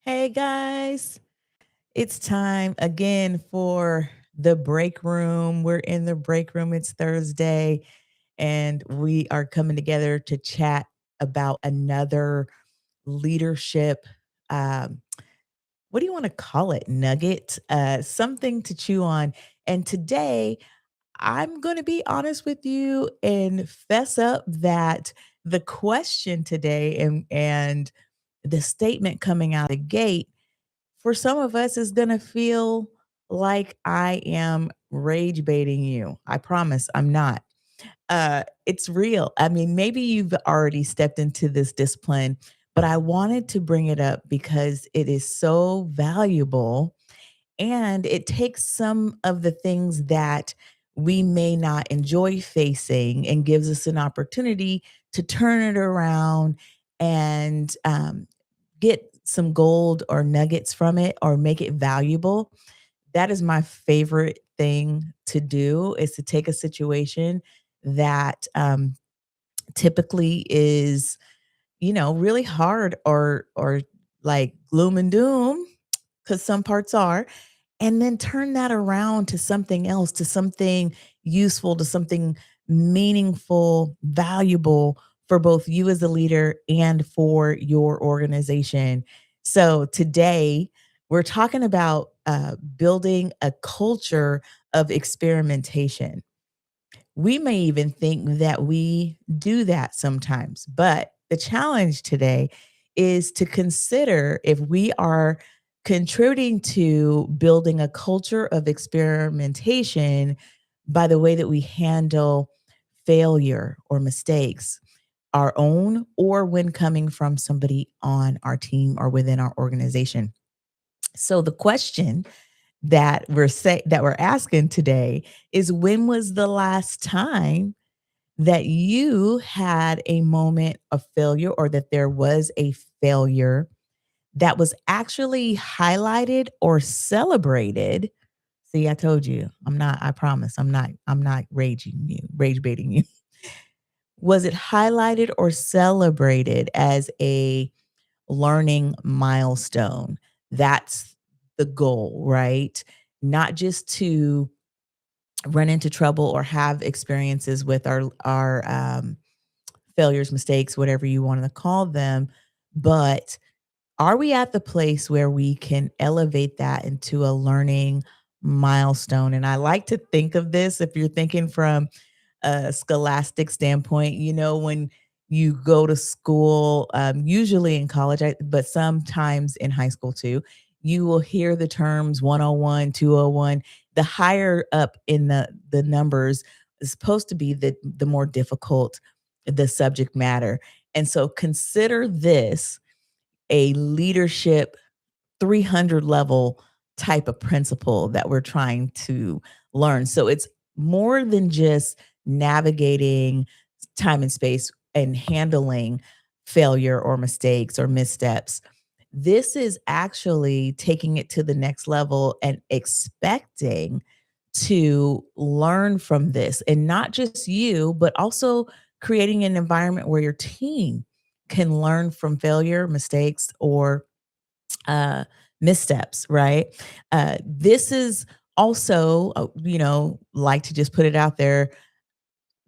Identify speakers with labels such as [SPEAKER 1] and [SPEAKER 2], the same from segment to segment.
[SPEAKER 1] Hey guys, it's time again for the break room. We're in the break room. It's Thursday, and we are coming together to chat about another leadership. Um, what do you want to call it? Nugget, something to chew on. And today, I'm going to be honest with you and fess up that the question today and the statement coming out of the gate for some of us is going to feel like I am rage baiting you. I promise I'm not. It's real. I mean, maybe you've already stepped into this discipline, but I wanted to bring it up because it is so valuable and it takes some of the things that we may not enjoy facing and gives us an opportunity to turn it around and get some gold or nuggets from it or make it valuable. That is my favorite thing to do is to take a situation that typically is, really hard or like gloom and doom because some parts are, and then turn that around to something else, to something useful, to something meaningful, valuable for both you as a leader and for your organization. So today, we're talking about building a culture of experimentation. We may even think that we do that sometimes, but the challenge today is to consider if we are contributing to building a culture of experimentation by the way that we handle failure or mistakes, our own or when coming from somebody on our team or within our organization. So the question that we're asking today is, when was the last time that you had a moment of failure or that there was a failure that was actually highlighted or celebrated? See, I told you, I promise, I'm not rage baiting you. Was it highlighted or celebrated as a learning milestone? That's the goal, right? Not just to run into trouble or have experiences with our failures, mistakes, whatever you want to call them, but are we at the place where we can elevate that into a learning milestone? And I like to think of this, if you're thinking from a scholastic standpoint, when you go to school, usually in college, but sometimes in high school too, you will hear the terms 101, 201. The higher up in the numbers is supposed to be the more difficult the subject matter. And so consider this a leadership 300 level type of principle that we're trying to learn. So it's more than just navigating time and space and handling failure or mistakes or missteps. This is actually taking it to the next level and expecting to learn from this, and not just you, but also creating an environment where your team can learn from failure, mistakes, or uh, missteps, right? This is also, like to just put it out there,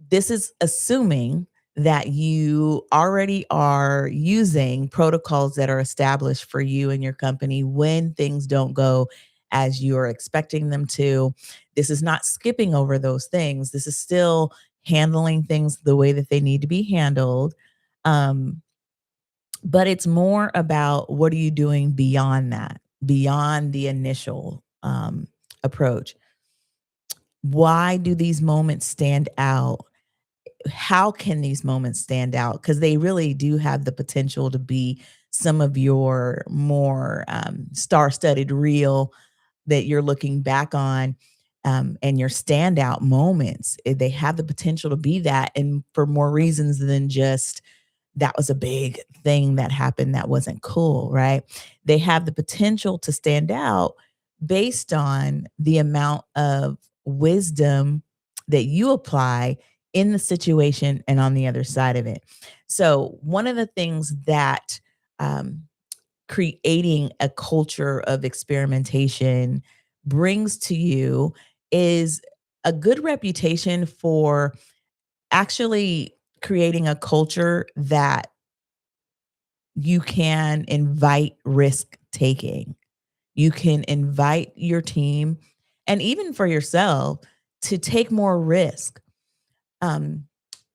[SPEAKER 1] this is assuming that you already are using protocols that are established for you and your company when things don't go as you're expecting them to. This is not skipping over those things. This is still handling things the way that they need to be handled. Um, but it's more about, what are you doing beyond that, beyond the initial approach? Why do these moments stand out? How can these moments stand out? Because they really do have the potential to be some of your more star-studded reel that you're looking back on, and your standout moments. They have the potential to be that, and for more reasons than just that was a big thing that happened that wasn't cool, right? They have the potential to stand out based on the amount of wisdom that you apply in the situation and on the other side of it. So, one of the things that um, creating a culture of experimentation brings to you is a good reputation for actually creating a culture that you can invite risk taking. You can invite your team and even for yourself to take more risk, um,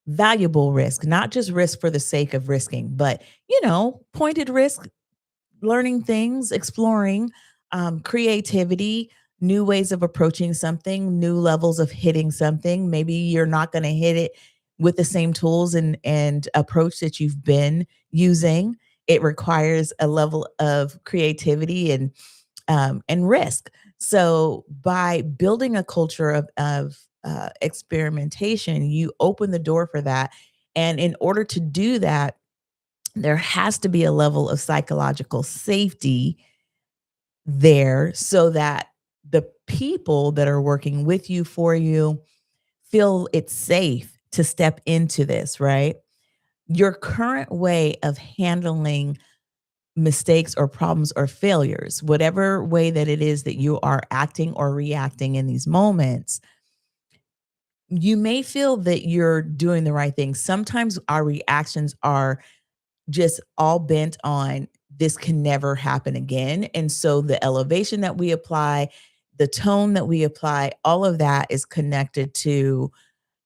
[SPEAKER 1] valuable risk, not just risk for the sake of risking, but, pointed risk, learning things, exploring, creativity, new ways of approaching something, new levels of hitting something. Maybe you're not going to hit it with the same tools and approach that you've been using. It requires a level of creativity and risk. So by building a culture of experimentation, you open the door for that. And in order to do that, there has to be a level of psychological safety there so that the people that are working with you for you feel it's safe to step into this, right? Your current way of handling mistakes or problems or failures, whatever way that it is that you are acting or reacting in these moments, you may feel that you're doing the right thing. Sometimes our reactions are just all bent on this can never happen again. And so the elevation that we apply, the tone that we apply, all of that is connected to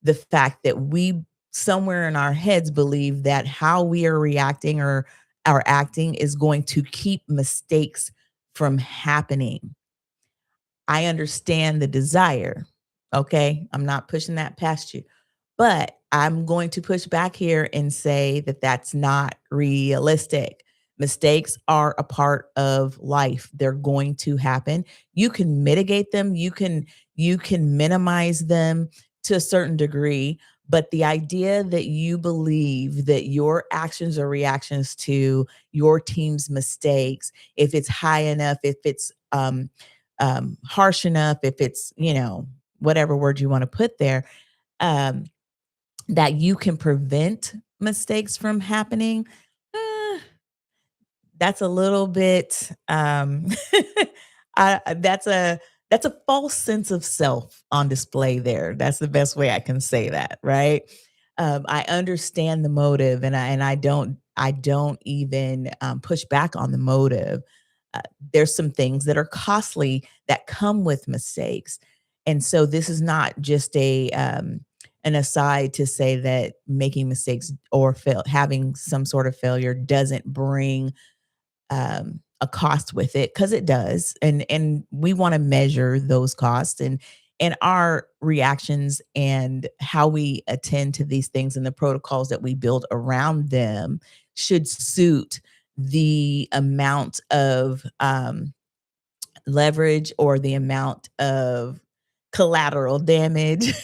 [SPEAKER 1] the fact that we somewhere in our heads believe that how we are reacting or our acting is going to keep mistakes from happening. I understand the desire. Okay. I'm not pushing that past you. But I'm going to push back here and say that that's not realistic. Mistakes are a part of life. They're going to happen. You can mitigate them, you can minimize them to a certain degree, but the idea that you believe that your actions or reactions to your team's mistakes, if it's high enough, if it's harsh enough, if it's, whatever word you want to put there, um, that you can prevent mistakes from happening, eh, that's a little bit, that's a false sense of self on display there. That's the best way I can say that, right? I understand the motive, and I don't even, push back on the motive. Uh, there's some things that are costly that come with mistakes, and so this is not just an aside to say that making mistakes or having some sort of failure doesn't bring a cost with it because it does, and we want to measure those costs and our reactions and how we attend to these things and the protocols that we build around them should suit the amount of leverage or the amount of collateral damage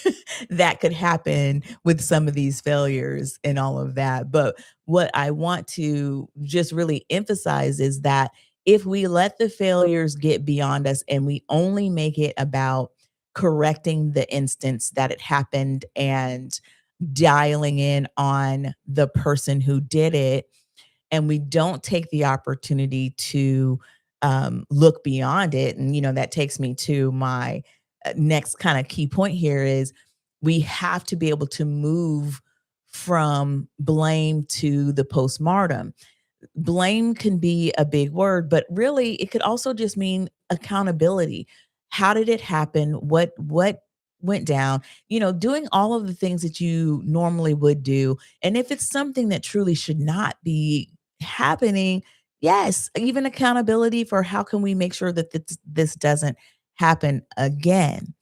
[SPEAKER 1] that could happen with some of these failures and all of that. But what I want to just really emphasize is that if we let the failures get beyond us and we only make it about correcting the instance that it happened and dialing in on the person who did it, and we don't take the opportunity to look beyond it. And, that takes me to my next kind of key point here is we have to be able to move from blame to the postmortem. Blame can be a big word, but really it could also just mean accountability. How did it happen? What went down? Doing all of the things that you normally would do. And if it's something that truly should not be happening, yes, even accountability for how can we make sure that this doesn't happen again.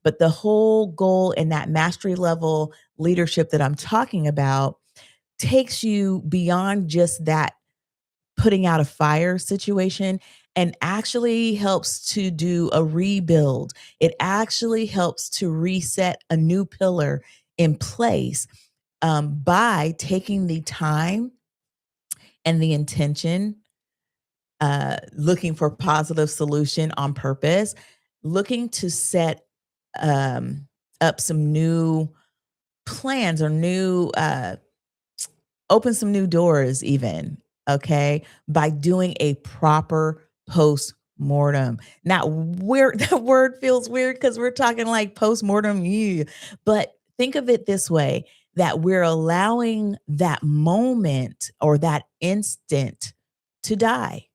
[SPEAKER 1] But the whole goal in that mastery level leadership that I'm talking about takes you beyond just that putting out a fire situation and actually helps to do a rebuild. It actually helps to reset a new pillar in place by taking the time and the intention, looking for positive solution on purpose, looking to set um, up some new plans or new open some new doors even okay, by doing a proper post-mortem. Now, where that word feels weird because we're talking like post-mortem, yeah, but think of it this way, that we're allowing that moment or that instant to die.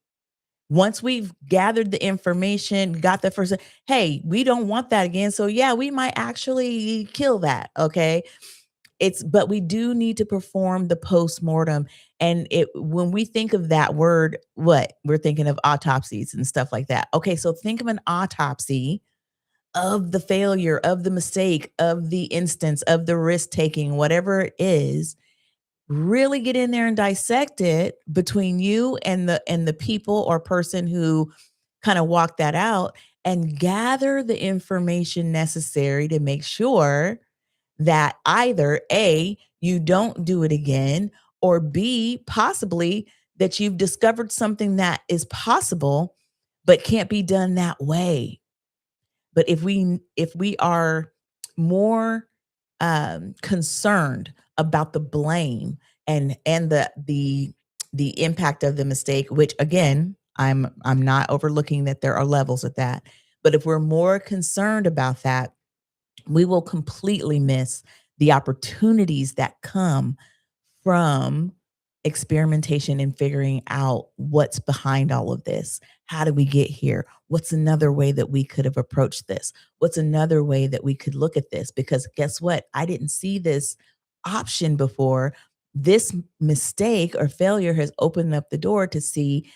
[SPEAKER 1] Once we've gathered the information, got the first, hey, we don't want that again. So yeah, we might actually kill that. Okay. But we do need to perform the post-mortem. And it when we think of that word, what? We're thinking of autopsies and stuff like that. Okay, so think of an autopsy of the failure, of the mistake, of the instance, of the risk taking, whatever it is. Really get in there and dissect it between you and the people or person who kind of walked that out, and gather the information necessary to make sure that either A, you don't do it again, or B, possibly that you've discovered something that is possible but can't be done that way. But if we are more concerned about the blame and the impact of the mistake, which again, I'm not overlooking that there are levels of that. But if we're more concerned about that, we will completely miss the opportunities that come from experimentation and figuring out what's behind all of this. How did we get here? What's another way that we could have approached this? What's another way that we could look at this? Because guess what? I didn't see this option before. This mistake or failure has opened up the door to see,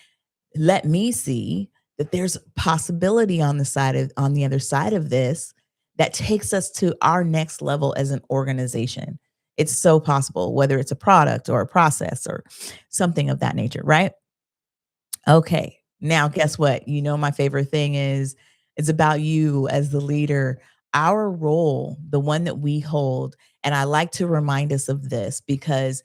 [SPEAKER 1] let me see that there's possibility on the other side of this that takes us to our next level as an organization. It's so possible, whether it's a product or a process or something of that nature, right? Okay. Now, guess what? You know, my favorite thing is it's about you as the leader, our role, the one that we hold. And I like to remind us of this because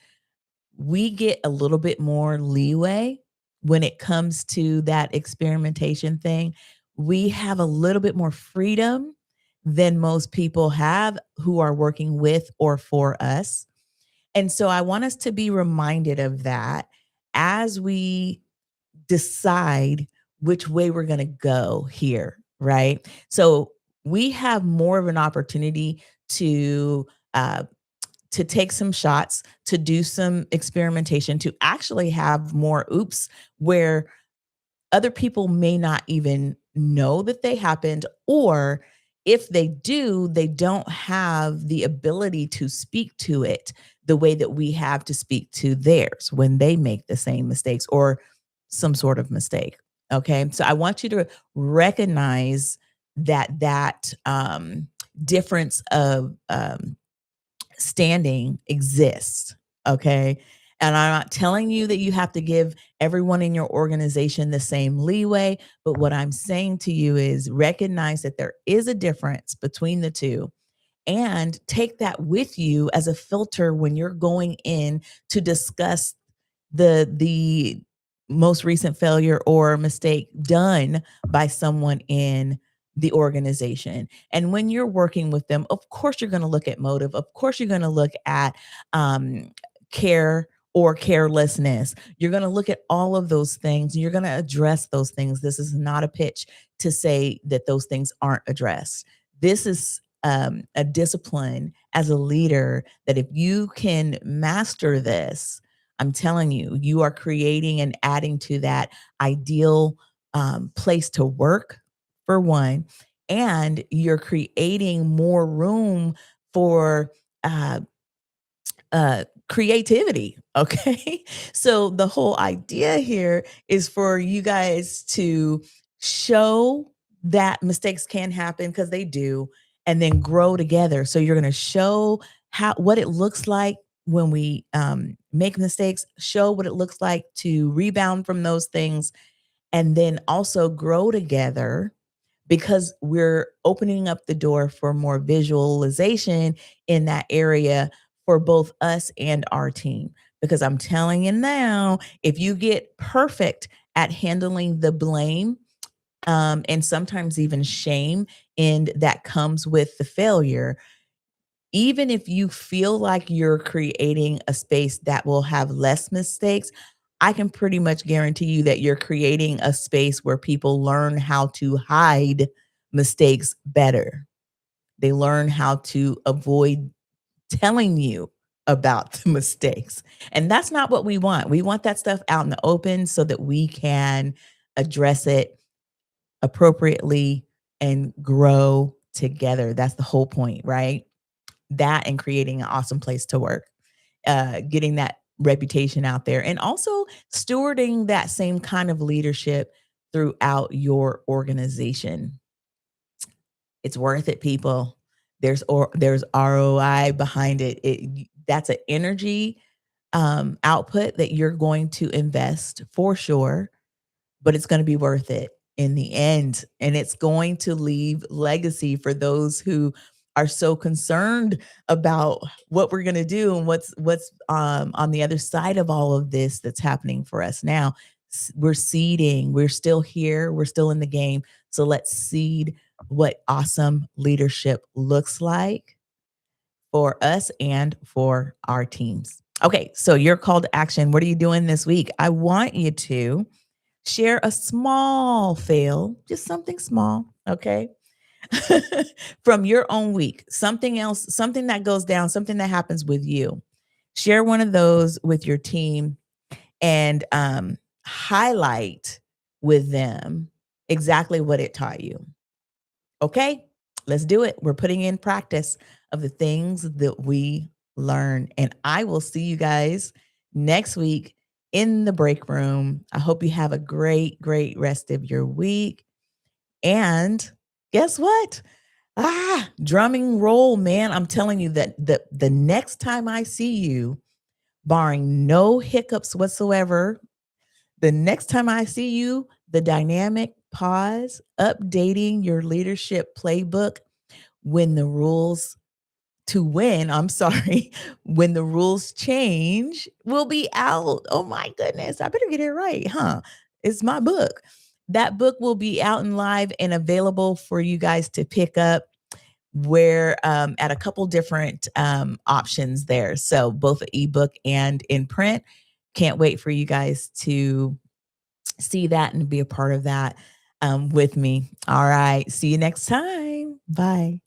[SPEAKER 1] we get a little bit more leeway when it comes to that experimentation thing. We have a little bit more freedom than most people have who are working with or for us. And so I want us to be reminded of that as we decide which way we're going to go here, right? So we have more of an opportunity uh, to take some shots, to do some experimentation, to actually have more oops where other people may not even know that they happened, or if they do, they don't have the ability to speak to it the way that we have to speak to theirs when they make the same mistakes or some sort of mistake. Okay. So I want you to recognize that difference of standing exists. Okay. And I'm not telling you that you have to give everyone in your organization the same leeway. But what I'm saying to you is recognize that there is a difference between the two and take that with you as a filter when you're going in to discuss the most recent failure or mistake done by someone in the organization. And when you're working with them, of course you're going to look at motive. Of course you're going to look at care or carelessness. You're going to look at all of those things. You're going to address those things. This is not a pitch to say that those things aren't addressed. This is a discipline as a leader that if you can master this, I'm telling you, you are creating and adding to that ideal place to work, for one, and you're creating more room for uh, creativity. Okay. So the whole idea here is for you guys to show that mistakes can happen because they do, and then grow together. So you're going to show what it looks like when we make mistakes, show what it looks like to rebound from those things, and then also grow together because we're opening up the door for more visualization in that area for both us and our team. Because I'm telling you now, if you get perfect at handling the blame, and sometimes even shame, and that comes with the failure, even if you feel like you're creating a space that will have less mistakes, I can pretty much guarantee you that you're creating a space where people learn how to hide mistakes better. They learn how to avoid telling you about the mistakes. And that's not what we want. We want that stuff out in the open so that we can address it appropriately and grow together. That's the whole point, right? That and creating an awesome place to work, getting that reputation out there, and also stewarding that same kind of leadership throughout your organization. It's worth it, people. There's ROI behind it. That's an energy output that you're going to invest for sure, but it's going to be worth it in the end. And it's going to leave legacy for those who are so concerned about what we're going to do and what's on the other side of all of this that's happening for us now. We're seeding, we're still here, we're still in the game. So let's seed what awesome leadership looks like for us and for our teams. Okay, so your call to action. What are you doing this week? I want you to share a small fail, just something small, okay? From your own week, something else, something that goes down, something that happens with you. Share one of those with your team and highlight with them exactly what it taught you. Okay, let's do it. We're putting in practice of the things that we learn. And I will see you guys next week in the break room. I hope you have a great, great rest of your week. And guess what? Drumming roll, man. I'm telling you that the next time I see you, barring no hiccups whatsoever, the next time I see you, the dynamic pause, updating your leadership playbook when the rules to win, I'm sorry, when the rules change will be out. Oh my goodness, I better get it right, huh? It's my book. That book will be out and live and available for you guys to pick up where at a couple different options there. So both ebook and in print. Can't wait for you guys to see that and be a part of that with me. All right. See you next time. Bye.